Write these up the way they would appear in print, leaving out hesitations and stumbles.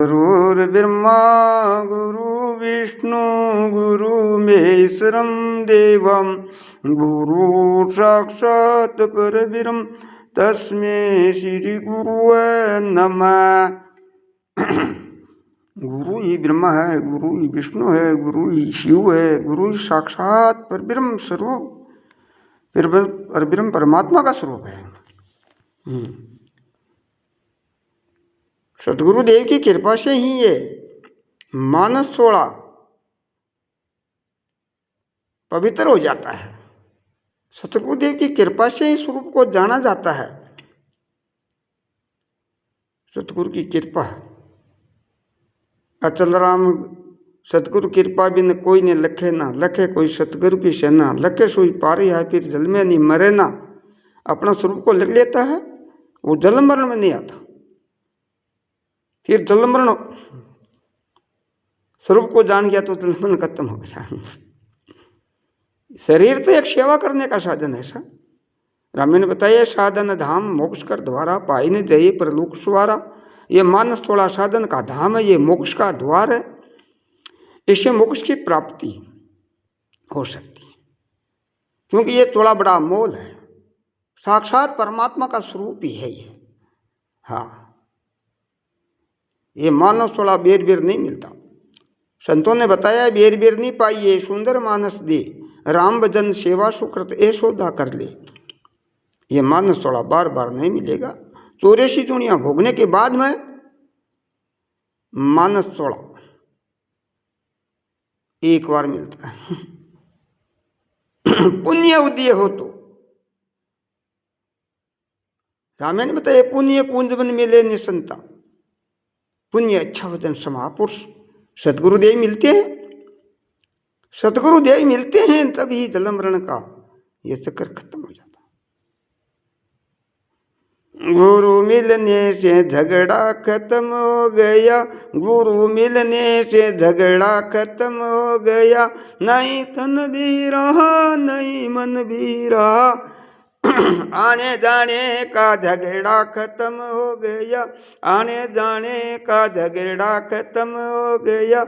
गुरुर्ब्रह्मा गुरुविष्णु गुरुमहेश्वरं देवं गुरु साक्षात् परब्रह्म तस्मै श्री गुरुवे नमः। गुरु ही ब्रह्मा है, गुरु ही विष्णु है, गुरु ही शिव है, गुरु ही साक्षात परब्रह्म स्वरूप परब्रह्म परमात्मा का स्वरूप है। सतगुरुदेव की कृपा से ही ये मानस 16 पवित्र हो जाता है। सतगुरुदेव की कृपा से ही स्वरूप को जाना जाता है। सतगुरु की कृपा, अचल राम सतगुरु कृपा बिन कोई ने लखे ना, लखे कोई सतगुरु की सेना, लखे सोई पारी है फिर जल में नहीं मरे ना। अपना स्वरूप को लिख लेता है, वो जल मरण में नहीं आता। फिर जल मरण स्वरूप को जान गया तो जल मरण खत्म हो गया। शरीर तो एक सेवा करने का साधन है। ऐसा राम ने बताया, साधन धाम मोक्ष कर द्वारा पाई न जय परलोक सुवारा। ये मानस 16 साधन का धाम है, ये मोक्ष का द्वार है। इससे मोक्ष की प्राप्ति हो सकती है, क्योंकि ये थोड़ा बड़ा मोल है। साक्षात परमात्मा का स्वरूप ही है ये। हाँ, ये मानव 16 बेर बेर नहीं मिलता। संतों ने बताया, बेर बेर नहीं पाइए सुंदर मानस दे, राम भजन सेवा सुकृत ऐशोदा कर ले। ये मानस 16 बार बार नहीं मिलेगा। 84 दुनिया भोगने के बाद में मानस 16 एक बार मिलता है। पुण्य उदय हो तो रामायण ने बताया, पुण्य कुंजवन मिले निसंता, पुण्य अच्छा वचन समापुरुष। सतगुरुदेव मिलते हैं, सतगुरुदेव मिलते हैं, तभी जन्म मरण का ये चक्कर खत्म हो जाता। गुरु मिलने से झगड़ा खत्म हो गया, गुरु मिलने से झगड़ा खत्म हो गया। नहीं तन भी रहा नहीं मन भी रहा, आने जाने का झगड़ा खत्म हो गया, आने जाने का झगड़ा खत्म हो गया।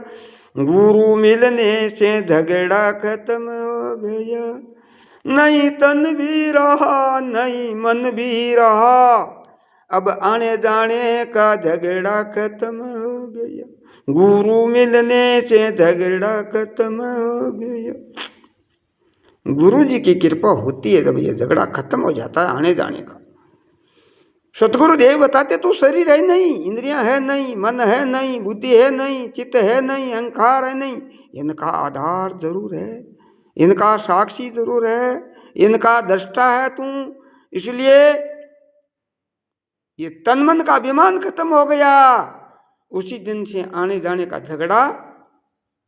गुरु मिलने से झगड़ा खत्म हो गया। नहीं तन भी रहा नहीं मन भी रहा, अब आने जाने का झगड़ा खत्म हो गया। गुरु मिलने से झगड़ा खत्म हो गया। गुरु जी की कृपा होती है जब ये झगड़ा खत्म हो जाता है आने जाने का। सतगुरु देव बताते, तू शरीर है नहीं, इंद्रियां है नहीं, मन है नहीं, बुद्धि है नहीं, चित्त है नहीं, अहंकार है नहीं, इनका आधार जरूर है, इनका साक्षी जरूर है, इनका दृष्टा है तू। इसलिए ये तन मन का अभिमान खत्म हो गया। उसी दिन से आने जाने का झगड़ा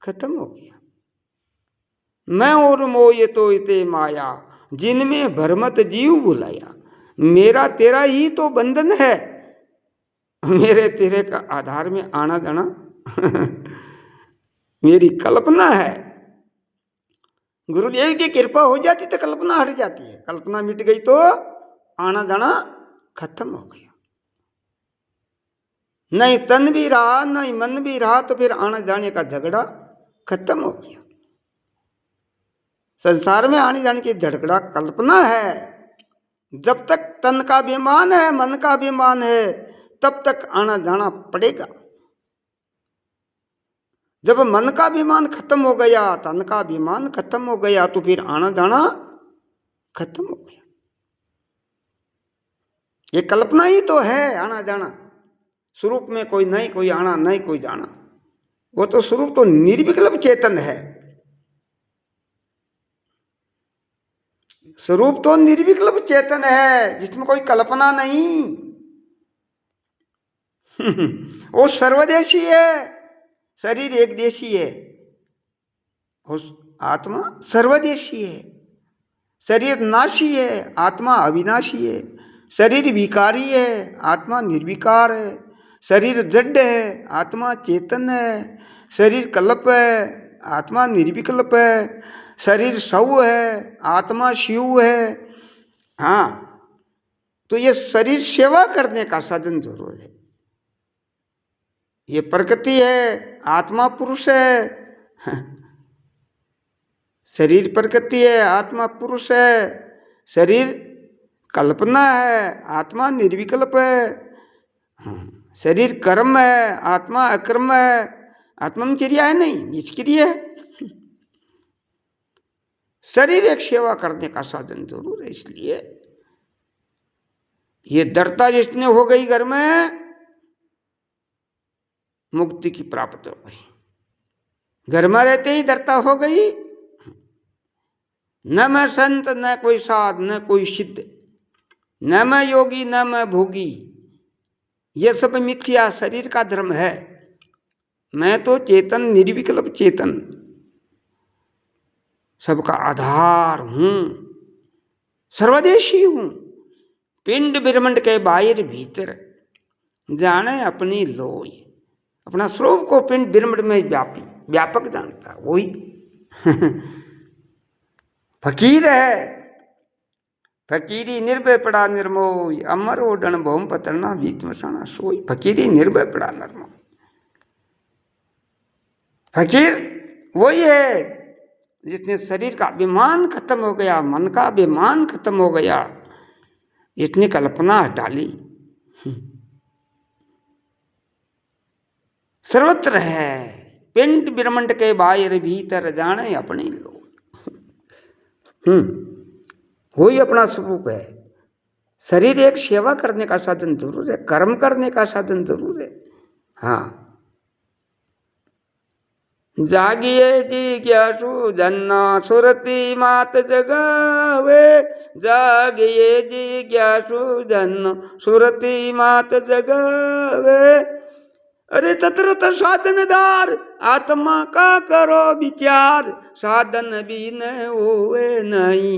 खत्म हो गया। मैं और मोह तो इते माया, जिनमें भरमत जीव बुलाया। मेरा तेरा ही तो बंधन है, मेरे तेरे का आधार में आना जाना मेरी कल्पना है। गुरुदेव की कृपा हो जाती तो कल्पना हट जाती है, कल्पना मिट गई तो आना जाना खत्म हो गया। नहीं तन भी रहा नहीं मन भी रहा, तो फिर आने जाने का झगड़ा खत्म हो गया। संसार में आने जाने की झगड़ा कल्पना है। जब तक तन का अभिमान है, मन का अभिमान है, तब तक आना जाना पड़ेगा। जब मन का अभिमान खत्म हो गया, तन का अभिमान खत्म हो गया, तो फिर आना जाना खत्म हो गया। ये कल्पना ही तो है आना जाना। स्वरूप में कोई नहीं कोई आना नहीं कोई जाना। वो तो स्वरूप तो निर्विकल्प चेतन है। स्वरूप तो निर्विकल्प चेतन है, जिसमें कोई कल्पना नहीं। वो सर्वदेशी है, शरीर एक देशी है, आत्मा सर्वदेशी है। शरीर नाशी है, आत्मा अविनाशी है। शरीर विकारी है, आत्मा निर्विकार है। शरीर जड़ है, आत्मा चेतन है। शरीर कल्प है, आत्मा निर्विकल्प है। शरीर शव है, आत्मा शिव है। हाँ, तो ये शरीर सेवा करने का साधन जरूर है। ये प्रकृति है, आत्मा पुरुष है। शरीर प्रकृति है, आत्मा पुरुष है। शरीर कल्पना है, आत्मा निर्विकल्प है। शरीर कर्म है, आत्मा अकर्म है। आत्मा में क्रिया है नहीं, निष्क्रिय है। शरीर एक सेवा करने का साधन जरूर है। इसलिए ये दृढ़ता जिसने हो गई घर में, मुक्ति की प्राप्त हो गई। घर में रहते ही दृढ़ता हो गई। न मैं संत, न कोई साध, न कोई सिद्ध, न मैं योगी, न मैं भोगी, ये सब मिथ्या शरीर का धर्म है। मैं तो चेतन, निर्विकल्प चेतन, सबका आधार हूं, सर्वदेशी हूं। पिंड ब्रह्मांड के बाहर भीतर जाने अपनी लोई। अपना स्वरूप को पिंड ब्रह्मांड में व्यापक जानता वही फकीर है। फकीरी निर्भय पड़ा निर्मोही, अमर ओडन भौम पतरना बीच मसाना सोई। फकीरी निर्भय पड़ा निर्मोही। फकीर वही है जिसने शरीर का अभिमान खत्म हो गया, मन का अभिमान खत्म हो गया, इसने कल्पना हटा ली। सर्वत्र है, पिंड ब्रह्मांड के बाहर भीतर जाने अपने लोग। वही अपना स्वरूप है। शरीर एक सेवा करने का साधन जरूर है, कर्म करने का साधन जरूर है। हाँ, जागिए जिज्ञासु जन्ना सुरति मात जगावे। जागिए जिज्ञासु जन्ना सुरति मात जगावे। अरे चतुर्थ साधनदार आत्मा का करो विचार। साधन भी न होवे नहीं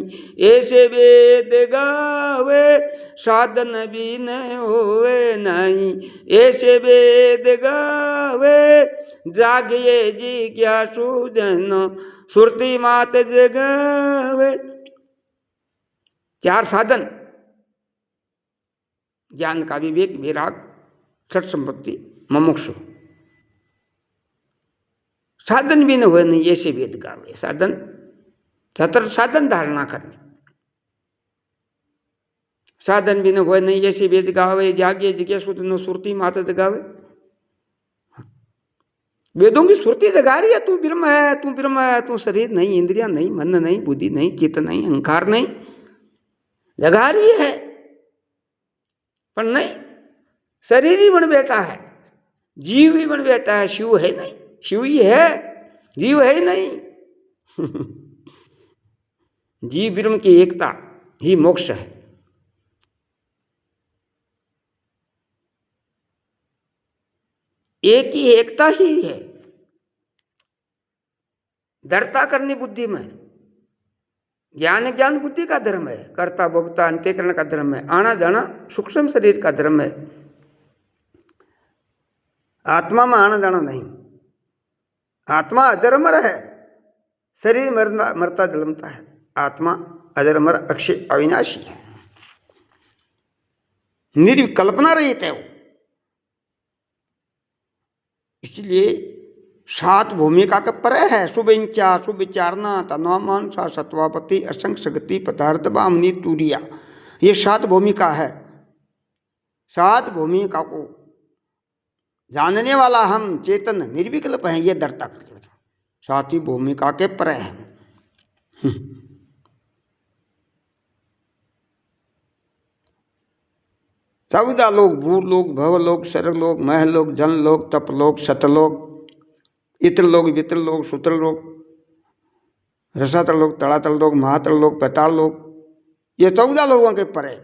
ऐसे वेद गावे। साधन भी न होवे नहीं ऐसे वेद गावे। जागिए जिज्ञासु जन सुरति मात जगावे। चार साधन: ज्ञान का विवेक, विराग, सत संपत्ति, मुमुक्षु। साधन भी न हुए नहीं ऐसे वेद गावे। साधन, चतर साधन धारणा करने। साधन भी न हुए नहीं ऐसे वेद गावे। जागिए जिज्ञासु जन सुरति मात जगावे। वेदों की सुरती जगा रही है, तू ब्रह्म है, तू ब्रह्म है, तू शरीर नहीं, इंद्रियां नहीं, मन नहीं, बुद्धि नहीं, चित्त नहीं, अहंकार नहीं, जगा रही है। पर नहीं, शरीर ही बन बैठा है, जीव ही बन बैठा है, शिव है नहीं। शिव ही है, जीव है ही नहीं। जीव ब्रह्म की एकता ही मोक्ष है। एक ही एकता ही है। दृढ़ता करनी बुद्धि में। ज्ञान ज्ञान बुद्धि का धर्म है। कर्ता भोक्ता अंत्यकरण का धर्म है। आना जाना सूक्ष्म शरीर का धर्म है। आत्मा में आना जाना नहीं। आत्मा अजरमर है, शरीर मरता जलमता है। आत्मा अजरमर अक्षय अविनाशी है, निर्विकल्पना रहित है वो। इसलिए सात भूमिका के परे है। शुभिंचा सुविचारना तनवामान सा सत्वापति असंग सगति पदार्थ बामनी तुरिया। ये सात भूमिका है। सात भूमिका को जानने वाला हम चेतन निर्विकल्प हैं, ये दृढ़ता कर लिया। सात ही भूमिका के परे है। 14 लोग, भूलोक, भवलोक, सर्वलोक, महलोक, जनलोक, तपलोक, सतलोक, इत्रलोक, वित्रलोक, सूत्रलोक, रसातलोक, तलातलोक, महातलोक, पैतालोक। ये 14 लोगों के परे।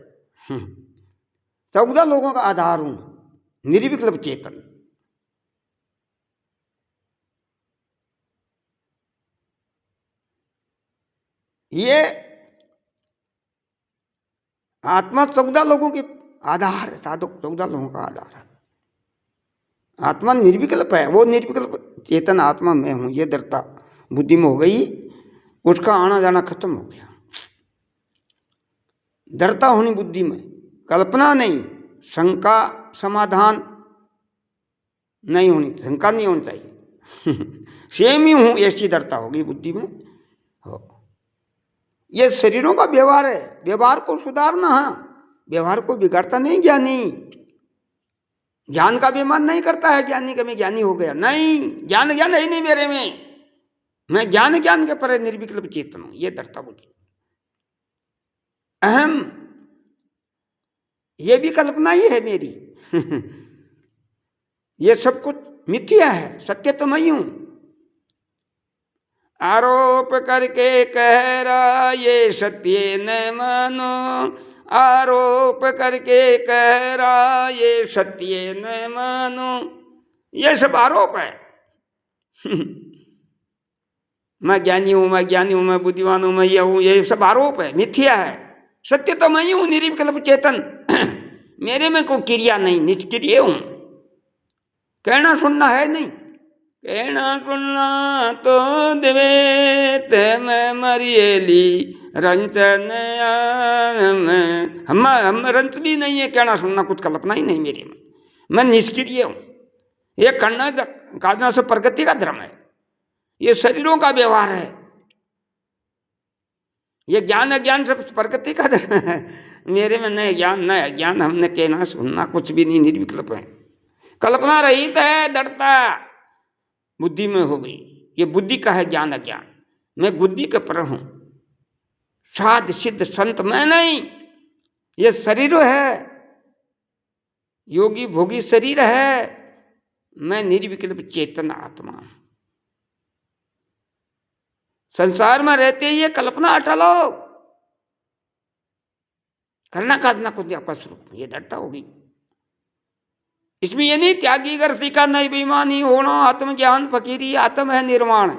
14 लोगों का आधार हूं, निर्विकल्प चेतन। ये आत्मा 14 लोगों के आधार है। साधक 14 लोगों का आधार है। आत्मा निर्विकल्प है। वो निर्विकल्प चेतन आत्मा में हूं, ये दृढ़ता बुद्धि में हो गई। उसका आना जाना खत्म हो गया। दृढ़ता होनी बुद्धि में, कल्पना नहीं, शंका समाधान, नहीं होनी, शंका नहीं होनी चाहिए। सेम ही हूं ऐसी दृढ़ता होगी बुद्धि में हो। ये शरीरों का व्यवहार है, व्यवहार को सुधारना है, व्यवहार को बिगाड़ता नहीं ज्ञानी। ज्ञान का अभिमान नहीं करता है ज्ञानी का मैं ज्ञानी हो गया, नहीं, ज्ञान ज्ञान है ही नहीं मेरे में, मैं ज्ञान ज्ञान के परे निर्विकल्प चेतन हूं, ये दृढ़ता बुद्धि। अहम ये भी कल्पना ही है मेरी। ये सब कुछ मिथ्या है, सत्य तो मैं ही हूं। आरोप करके कह रहा ये सत्य न मानो, आरोप करके कह रहा ये सत्य न मानो, ये सब आरोप है। मैं ज्ञानी हूं, मैं ज्ञानी हूं, मैं बुद्धिमान हूं, मैं ये हूं, ये सब आरोप है, मिथ्या है। सत्य तो मैं ही हूं, निर्विकल्प चेतन। मेरे में कोई क्रिया नहीं, निष्क्रिय हूं। कहना सुनना है नहीं, कहना सुनना तो द्वैत में मरियली रंचन, हम रंच भी नहीं है, कहना सुनना कुछ कल्पना ही नहीं मेरे में, मैं निष्क्रिय हूं। ये करना काजना से प्रगति का धर्म है, ये शरीरों का व्यवहार है, ये ज्ञान अज्ञान सब प्रगति का धर्म है। मेरे में न ज्ञान न अज्ञान, हमने कहना सुनना कुछ भी नहीं, निर्विकल्प है, कल्पना रहित है, दृढ़ता बुद्धि में हो गई। ये बुद्धि का है ज्ञान अज्ञान, मैं बुद्धि के पर हूं, साध सिद्ध संत मैं नहीं, ये शरीर है, योगी भोगी शरीर है, मैं निर्विकल्प चेतन आत्मा हूं। संसार में रहते ही ये कल्पना हटा लो, करना काटना कुछ आपका स्वरूप, ये डरता होगी। इसमें ये नहीं त्यागी गर्ती का नहीं बेईमानी होना, आत्मज्ञान फकीरी आत्म है निर्वाण,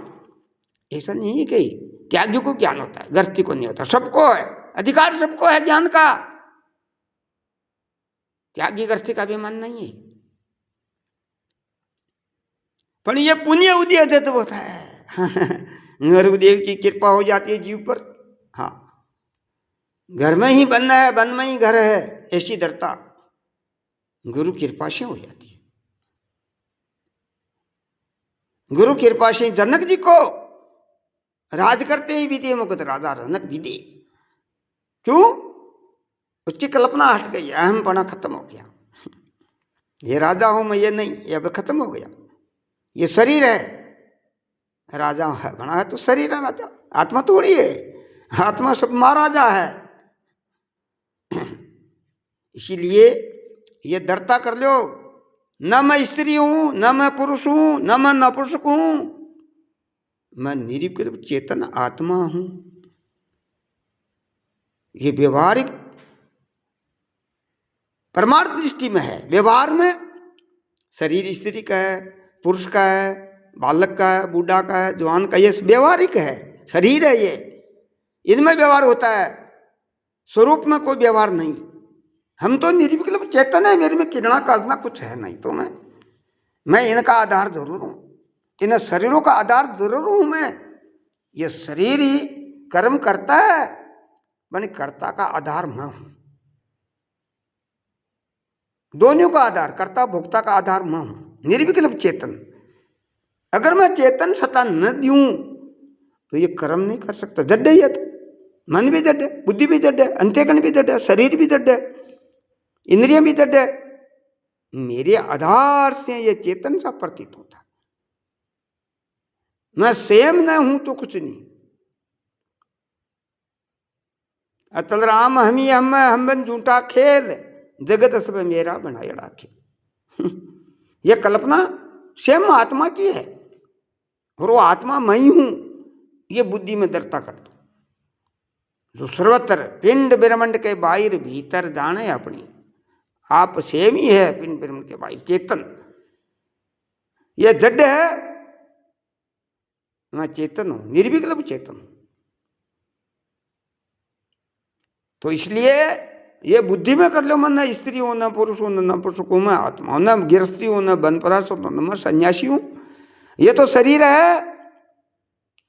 ऐसा नहीं है कि त्यागी को ज्ञान होता है, गर्ती को नहीं होता, सबको है अधिकार, सबको है ज्ञान का, त्यागी गर्ती का अभिमान नहीं है। पर ये पुण्य उदय तो होता है। गुरुदेव की कृपा हो जाती है जीव पर, हाँ घर में ही बनना है, वन में ही घर है, ऐसी दृढ़ता गुरु कृपा से हो जाती है। गुरु कृपा से जनक जी को राज करते ही विदे मुकुट राजा जनक विदे, क्यों? उसकी कल्पना हट गई, अहमपना खत्म हो गया, ये राजा हूं मैं, ये नहीं, ये अब खत्म हो गया, ये शरीर है, राजा है बना है तो शरीर है राजा, आत्मा थोड़ी है, आत्मा सब महाराजा है। इसीलिए ये दृढ़ता कर लो, न मैं स्त्री हूं, न मैं पुरुष हूं, न मैं नपुंसक हूं, मैं निर्विकल्प चेतन आत्मा हूं। ये व्यवहारिक परमार्थ दृष्टि में है, व्यवहार में शरीर स्त्री का है, पुरुष का है, बालक का है, बूढ़ा का है, जवान का, ये व्यवहारिक है, शरीर है, ये इनमें व्यवहार होता है, स्वरूप में कोई व्यवहार नहीं। हम तो निर्विकल्प चेतन है, मेरे में किरणा काजना कुछ है नहीं, तो मैं इनका आधार जरूर हूं, इन शरीरों का आधार जरूर हूं मैं। ये शरीर ही कर्म करता है, माने कर्ता का आधार मैं हूं, दोनों का आधार, कर्ता भोक्ता का आधार मैं हूं, निर्विकल्प चेतन। अगर मैं चेतन सत्ता न दूं तो ये कर्म नहीं कर सकता, जड्ड है, तो मन भी जड्ड है, बुद्धि भी जड्ड है, अंत्यकरण भी जड्ड है, शरीर भी जड्ड है, इंद्रियां भी जड्ड है, मेरे आधार से ये चेतन सा प्रतीत होता है। मैं स्वयं न हूं तो कुछ नहीं, अतल राम हमी हम बन झूठा खेल, जगत सब मेरा बनाया खेल। यह कल्पना स्वयं आत्मा की है, और वो आत्मा मैं ही हूं, ये बुद्धि में दृढ़ता कर दो। जो सर्वत्र पिंड ब्रह्मांड के बाहर भीतर जाने अपनी, आप सेम ही है पिंड ब्रह्मांड के बाहर चेतन। यह जड्ड है, मैं चेतन हूं, निर्विकल्प चेतन हूं। तो इसलिए ये बुद्धि में कर लो, मन न स्त्री हो, न पुरुष हो, न पुरुष को, मैं आत्मा हूं, न गृहस्थी हो, न बनपरास हो, न मैं सन्यासी हूं। ये तो शरीर है,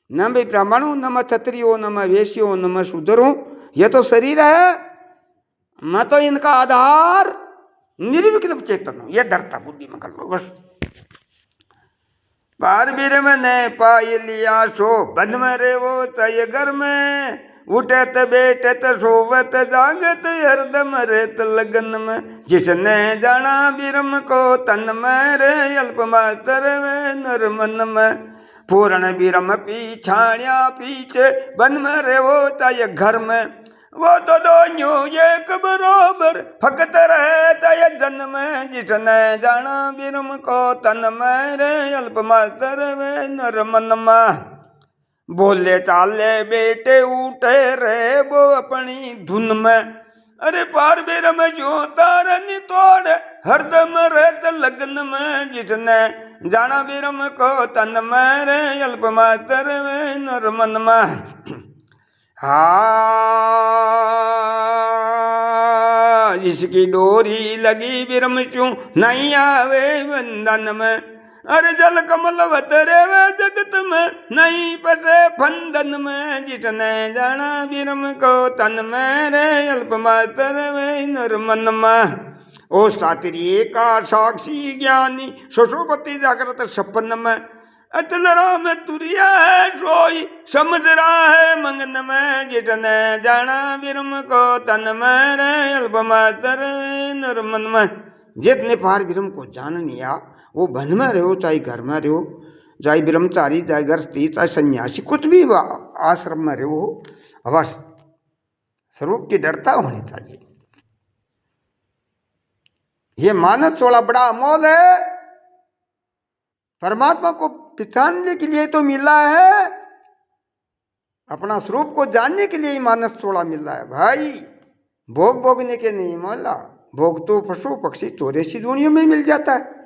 न मैं ब्राह्मण हूं, न मैं क्षत्रिय हूं, न मैं वैश्य हूं, न मैं शूद्र हूं, ये तो शरीर है, मैं तो इनका आधार निर्विकल्प चेतन हूं। यह दृढ़ता बुद्धि में कर लो बस। पार ब्रह्म ने पाई लिया सो बन में रे वो तय घर में उठत बैठत सोवत जागत हरदम रेत लगन में जिसने जाना ब्रह्म को तन में रे अल्प मात्र में नर मन में पूर्ण ब्रह्म पीछाड़िया पीछे बन में रे वो तय घर में वो तो दोनों एक बरोबर फकत रहता है जन में जिसने जाना ब्रह्म को तन में रे अल्प मात्र में नर मन में बोले चाले बेटे उठे रे वो अपनी धुन में अरे पार ब्रह्म जो तारन तोड़ हरदम रहत लगन में जिसने जाना ब्रह्म को तन में रे अल्प मात्र में नर मन में जिसकी डोरी लगी ब्रह्म चू नहीं आवे बंधन में अरे जल कमल वतरे वे जगत में नहीं पटे फंदन में जिसने जाना ब्रह्म को तन में रे अल्प मात्र में नर मन में ओ सात्रिये का साक्षी ज्ञानी सुषुप्ति जागृत सपन में अतल राम तुरिया है सोई समझ रहा है मंगन में जितने जाना ब्रह्म को तन में रे अल्प मात्र नर मन में जितने पार ब्रह्म को जान लिया वो वन में रहो चाहे घर में रहो चाहे ब्रह्मचारी चाहे गृहस्थी चाहे सन्यासी कुछ भी आश्रम में रहो अवश्य स्वरूप की दृढ़ता होनी चाहिए। ये मानस थोड़ा बड़ा अमोल है, परमात्मा को पहचानने के लिए तो मिला है, अपना स्वरूप को जानने के लिए ही मानस थोड़ा मिला है भाई, भोग भोगने के नहीं मिला। भोग तो पशु पक्षी 84 दुनियों में मिल जाता है,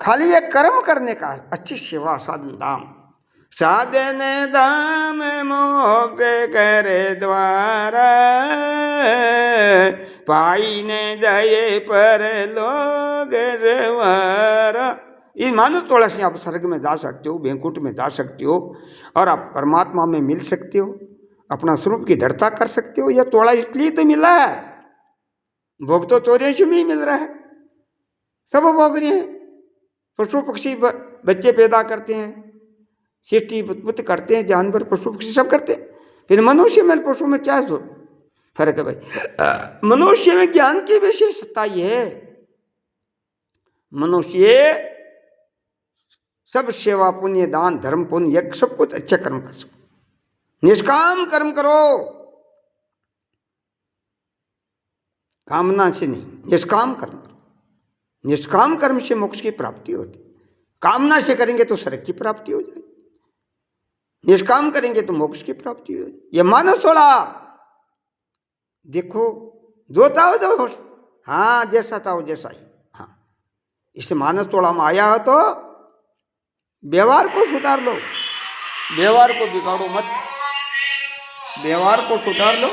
खाली एक कर्म करने का, अच्छी सेवा साधन दाम साधन दाम मोग करे द्वारा पाई ने जाए पर लोग रवारा। ये मानो थोड़ा सी आप स्वर्ग में जा सकते हो, बैंकुट में जा सकते हो और आप परमात्मा में मिल सकते हो, अपना स्वरूप की दृढ़ता कर सकते हो। यह थोड़ा इसलिए तो मिला है, भोग तो 84 में ही मिल रहा है, सब भोग रहे हैं। पशु पक्षी बच्चे पैदा करते हैं, सृष्टि उत्पत्ति करते हैं, जानवर पशु पक्षी सब करते हैं, फिर मनुष्य में पशु में क्या फर्क है भाई? मनुष्य में ज्ञान की विशेषता ये है, मनुष्य सब सेवा पुण्य दान धर्म पुण्य यज्ञ सब कुछ अच्छे कर्म कर सको, निष्काम कर्म करो, कामना से नहीं, निष्काम कर्म करो। निष्काम कर्म से मोक्ष की प्राप्ति होती, कामना से करेंगे तो स्वर्ग की प्राप्ति हो जाएगी, निष्काम करेंगे तो मोक्ष की प्राप्ति हो जाएगी। ये मानस थोड़ा देखो, जो चाहो जो, हाँ जैसा चाहो जैसा ही, हाँ इस मानस थोड़ा में आया हो तो व्यवहार को सुधार लो, व्यवहार को बिगाड़ो मत, व्यवहार को सुधार लो,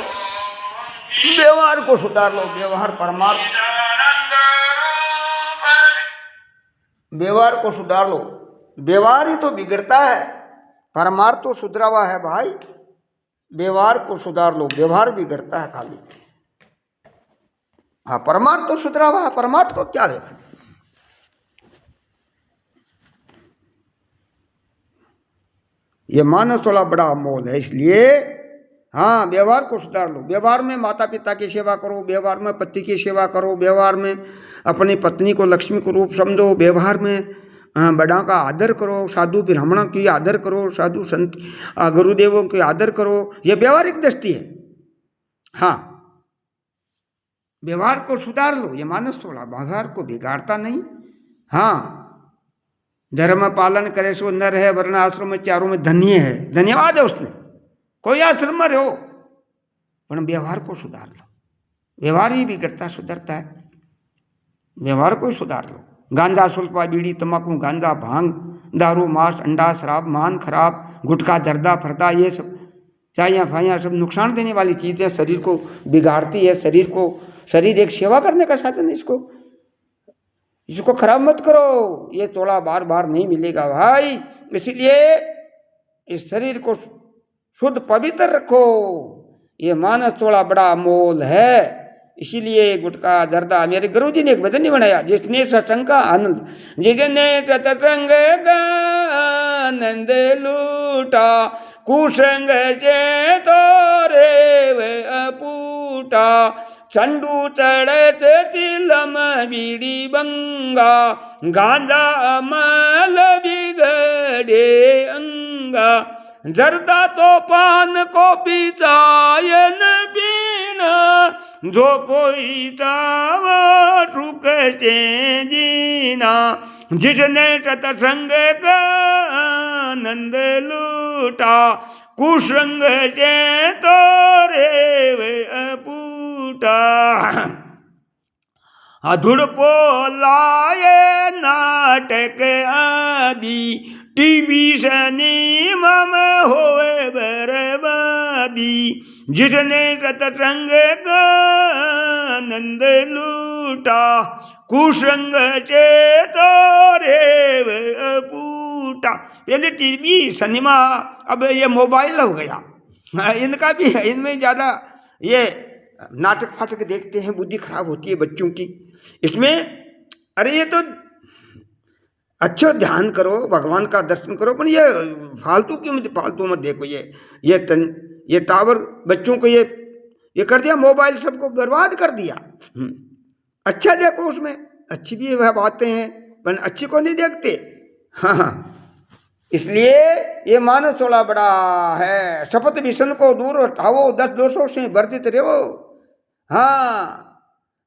व्यवहार को सुधार लो। व्यवहार परमार्थ, व्यवहार को सुधार लो, व्यवहार ही तो बिगड़ता है, परमार्थ तो सुधरा हुआ है भाई, व्यवहार को सुधार लो, व्यवहार बिगड़ता है खाली। हाँ परमार्थ तो सुधरा हुआ है, परमार्थ को क्या देखा। ये मानस थोड़ा बड़ा अमोल है, इसलिए हाँ व्यवहार को सुधार लो। व्यवहार में माता पिता की सेवा करो, व्यवहार में पति की सेवा करो, व्यवहार में अपनी पत्नी को लक्ष्मी को रूप समझो, व्यवहार में बड़ा का आदर करो, साधु ब्राह्मणों की आदर करो, साधु संत गुरुदेवों की आदर करो। यह व्यवहारिक दृष्टि है। हाँ व्यवहार को सुधार लो, ये मानस थोड़ा व्यवहार को बिगाड़ता नहीं। हाँ धर्म पालन करे सो नर है, वर्ण आश्रम में चारों में धन्य है, धन्यवाद है उसने, कोई आश्रम में रहो पर व्यवहार को सुधार लो। व्यवहार ही बिगड़ता सुधरता है, व्यवहार को ही सुधार लो। गांजा सुल्फा बीड़ी तंबाकू गांजा भांग दारू मांस अंडा शराब मान खराब गुटखा जर्दा फरदा ये सब चाइयाँ फाइयाँ सब नुकसान देने वाली चीज़ें, शरीर को बिगाड़ती है। शरीर एक सेवा करने का साधन है, इसको खराब मत करो। ये थोड़ा बार बार नहीं मिलेगा भाई, इसलिए इस शरीर को शुद्ध पवित्र रखो। ये मानस थोड़ा बड़ा अमोल है, इसीलिए गुटखा जर्दा मेरे गुरु जी ने एक भजन ही बनाया, जिसने सत्संग का आनंद, जिसने सत्संग का आनंद लूटा, कुसंग से तोरे वे अपूटा, चंडू चढ़त चिलम बीड़ी बंगा, गांजा अमल बिगड़े अंगा, जर्दा तो पान को पिचायन पीना, जो कोई चावा सुख से जीना, जिसने सत्संग का आनंद लूटा, कुसंग से तोरे वे अपूटा, अधुड़ पोलाए नाटक आदि, टीवी सिनेमा में होए बर्बादी, जिसने सत्संग का आनंद लूटा, कुसंग से तोरे वे अपूटा। पहले टीवी सिनेमा, अब ये मोबाइल हो गया, इनका भी है, इनमें ज़्यादा ये नाटक फाटक देखते हैं, बुद्धि खराब होती है बच्चों की इसमें। अरे ये तो अच्छा ध्यान करो, भगवान का दर्शन करो, पर ये फालतू क्यों, फालतू मत देखो। ये टावर बच्चों को ये कर दिया, मोबाइल सबको बर्बाद कर दिया। अच्छा देखो, उसमें अच्छी भी वह बातें हैं, पर अच्छी को नहीं देखते। हाँ, इसलिए ये मानस थोड़ा बड़ा है। शपथ विषण को दूर हटाओ, 10 दोषों से वर्जित रहो। हाँ,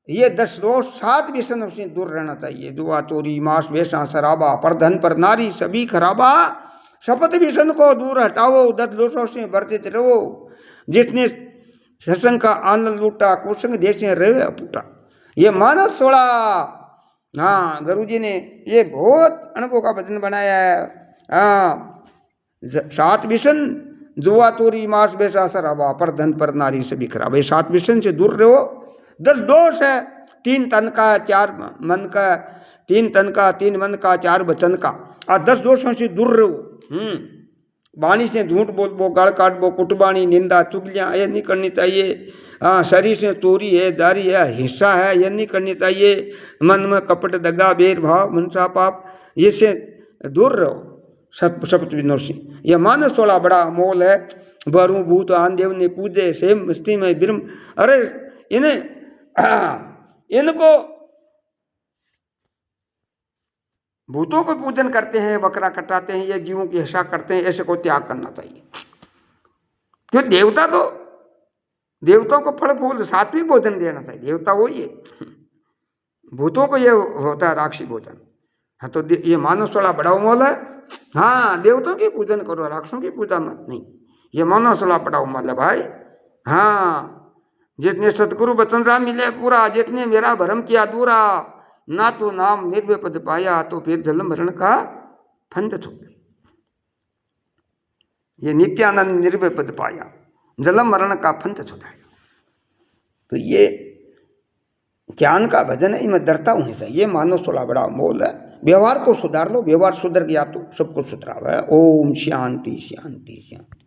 ये 10 दोष 7 व्यसनों से दूर रहना चाहिए। जुआ, चोरी, मांस, वेश्या, शराबा, पर धन पर नारी सभी खराबा, शपथ व्यसन को दूर हटाओ, 10 दोषों से वर्जित रहो। जिसने सत्संग का आनंद लूटा, कुसंग देश से रहे अपूटा। ये मानस 16। हाँ, गुरु जी ने ये बहुत अनुभव का भजन बनाया है। हाँ, 7 व्यसन, जुआ, चोरी, मांस, वेश्या, शराबा, पर धन पर नारी सभी खराबा, ये 7 व्यसन से दूर रहो। 10 दोष है, 3 तन का, 4 मन का, 3 तन का, 3 मन का, 4 वचन का। 10 दोषों से दूर रहो। वाणी से झूठ बोलबो, गाल काटबो, कुटबाणी, निंदा, चुगलियाँ ये नहीं करनी चाहिए। शरीर से चोरी है, दारी है, हिस्सा है, ये नहीं करनी चाहिए। मन में कपट, दगा, भेदभाव, मनसा पाप, ये से दूर रहो। शपथ विनोद सिंह, यह मानस थोड़ा बड़ा अमोल है। बरू भूत आन देव ने पूजे, सेम मस्ती में बिरम। अरे इनको भूतों को पूजन करते हैं, बकरा कटाते हैं, ये जीवों की हिंसा करते हैं, ऐसे को त्याग करना चाहिए। क्यों, देवताओं को फल फूल सात्विक भोजन देना चाहिए, देवता वही है। भूतों को ये होता है राक्षसी भोजन। हाँ, तो ये मानस वाला बड़ा मोल है। हाँ, देवताओं की पूजन करो, राक्षसों की पूजा मत नहीं। ये मानस वाला बड़ा मोल है भाई। हाँ, जितने सतगुरु वचन राम मिले पूरा, जितने मेरा भरम किया दूरा, ना तो नाम निर्भय पद पाया, तो फिर जन्म मरण का फंद छूट। ये नित्यानंद निर्भय पद पाया, जन्म मरण का फंद छुड़ाया। तो ये ज्ञान का भजन है, इनमें डरता होना चाहिए। ये मानो सोला बड़ा अमोल है। व्यवहार को सुधार लो, व्यवहार सुधर गया तो सबको सुधरावा है। ओम शांति शांति शांति।